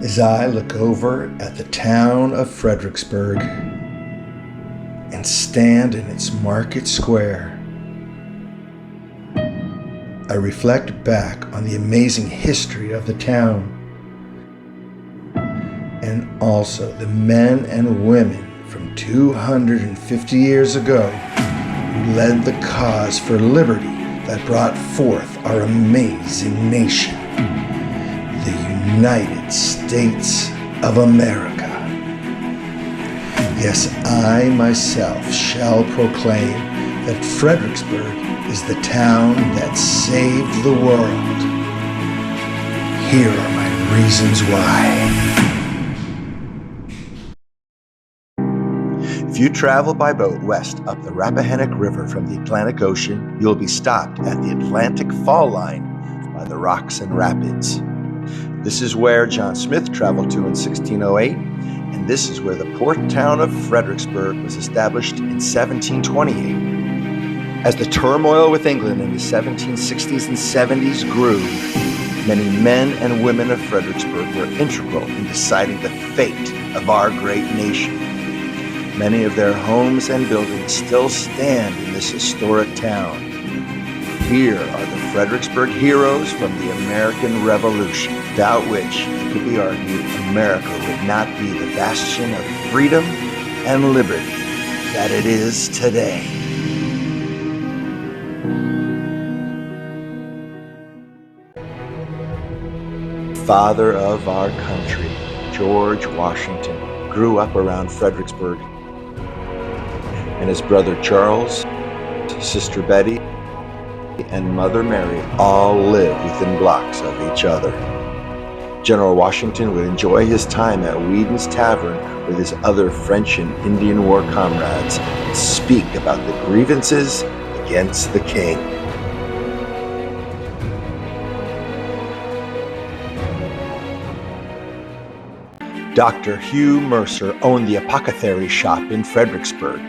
As I look over at the town of Fredericksburg and stand in its market square, I reflect back on the amazing history of the town and also the men and women from 250 years ago who led the cause for liberty that brought forth our amazing nation, the United States of America. Yes, I myself shall proclaim that Fredericksburg is the town that saved the world. Here are my reasons why. If you travel by boat west up the Rappahannock River from the Atlantic Ocean, you'll be stopped at the Atlantic Fall Line by the rocks and rapids. This is where John Smith traveled to in 1608, and this is where the port town of Fredericksburg was established in 1728. As the turmoil with England in the 1760s and 70s grew, many men and women of Fredericksburg were integral in deciding the fate of our great nation. Many of their homes and buildings still stand in this historic town. Here are the Fredericksburg heroes from the American Revolution, without which, it could be argued, America would not be the bastion of freedom and liberty that it is today. Father of our country, George Washington, grew up around Fredericksburg, and his brother Charles, sister Betty, and Mother Mary all lived within blocks of each other. General Washington would enjoy his time at Whedon's Tavern with his other French and Indian War comrades and speak about the grievances against the king. Dr. Hugh Mercer owned the apothecary shop in Fredericksburg.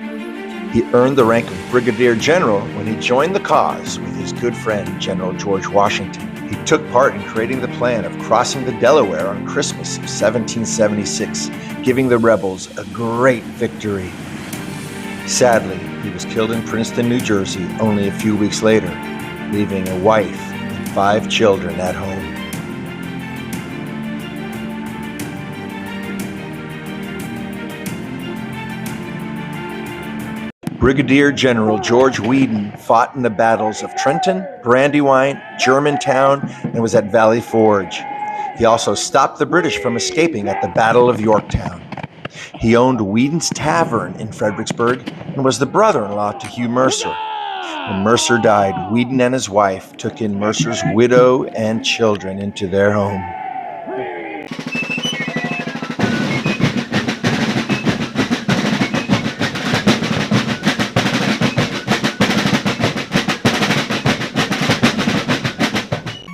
He earned the rank of brigadier general when he joined the cause with his good friend, General George Washington. He took part in creating the plan of crossing the Delaware on Christmas of 1776, giving the rebels a great victory. Sadly, he was killed in Princeton, New Jersey, only a few weeks later, leaving a wife and 5 children at home. Brigadier General George Whedon fought in the battles of Trenton, Brandywine, Germantown, and was at Valley Forge. He also stopped the British from escaping at the Battle of Yorktown. He owned Whedon's Tavern in Fredericksburg and was the brother-in-law to Hugh Mercer. When Mercer died, Whedon and his wife took in Mercer's widow and children into their home.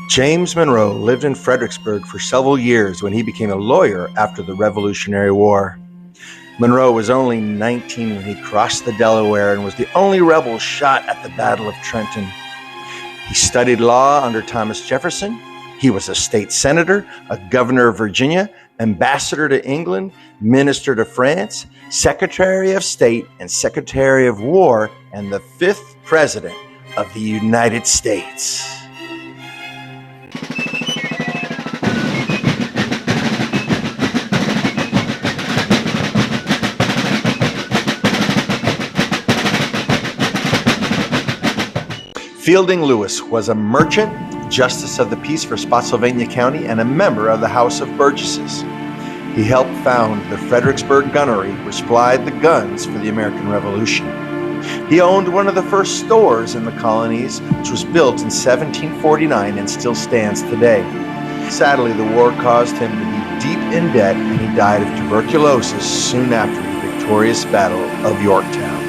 James Monroe lived in Fredericksburg for several years when he became a lawyer after the Revolutionary War. Monroe was only 19 when he crossed the Delaware and was the only rebel shot at the Battle of Trenton. He studied law under Thomas Jefferson. He was a state senator, a governor of Virginia, ambassador to England, minister to France, secretary of state and secretary of war, and the 5th president of the United States. Fielding Lewis was a merchant, justice of the peace for Spotsylvania County, and a member of the House of Burgesses. He helped found the Fredericksburg Gunnery, which supplied the guns for the American Revolution. He owned one of the first stores in the colonies, which was built in 1749 and still stands today. Sadly, the war caused him to be deep in debt, and he died of tuberculosis soon after the victorious Battle of Yorktown.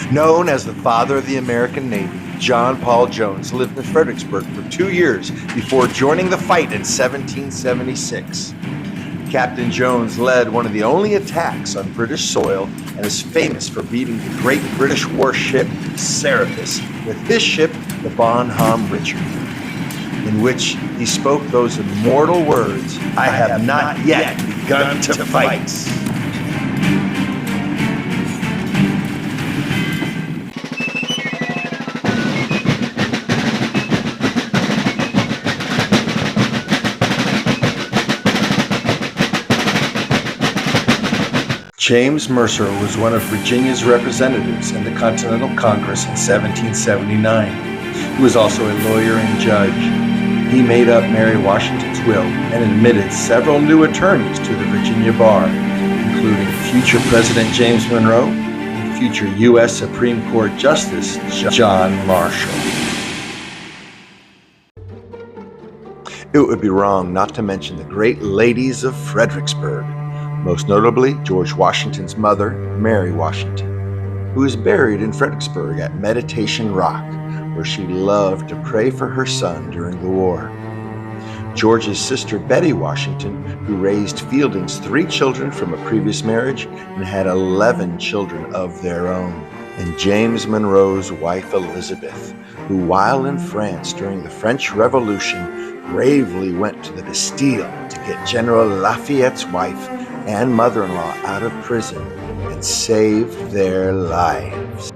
Known as the father of the American Navy, John Paul Jones lived in Fredericksburg for 2 years before joining the fight in 1776. Captain Jones led one of the only attacks on British soil and is famous for beating the great British warship Serapis with his ship, the Bonhomme Richard, in which he spoke those immortal words, "I have not yet begun to fight." James Mercer was one of Virginia's representatives in the Continental Congress in 1779. He was also a lawyer and judge. He made up Mary Washington's will and admitted several new attorneys to the Virginia bar, including future President James Monroe and future U.S. Supreme Court Justice John Marshall. It would be wrong not to mention the great ladies of Fredericksburg, most notably George Washington's mother, Mary Washington, who is buried in Fredericksburg at Meditation Rock, where she loved to pray for her son during the war. George's sister, Betty Washington, who raised Fielding's 3 children from a previous marriage and had 11 children of their own. And James Monroe's wife, Elizabeth, who, while in France during the French Revolution, bravely went to the Bastille to get General Lafayette's wife and mother-in-law out of prison and saved their lives.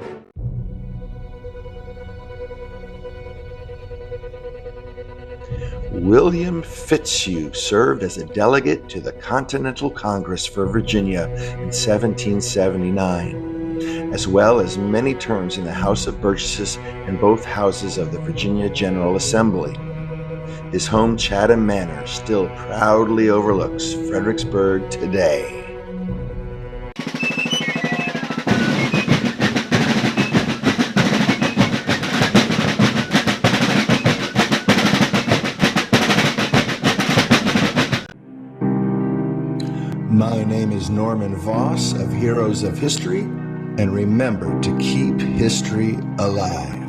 William Fitzhugh served as a delegate to the Continental Congress for Virginia in 1779, as well as many terms in the House of Burgesses and both houses of the Virginia General Assembly. His home Chatham Manor still proudly overlooks Fredericksburg today. My name is Norman Voss of Heroes of History, and remember to keep history alive.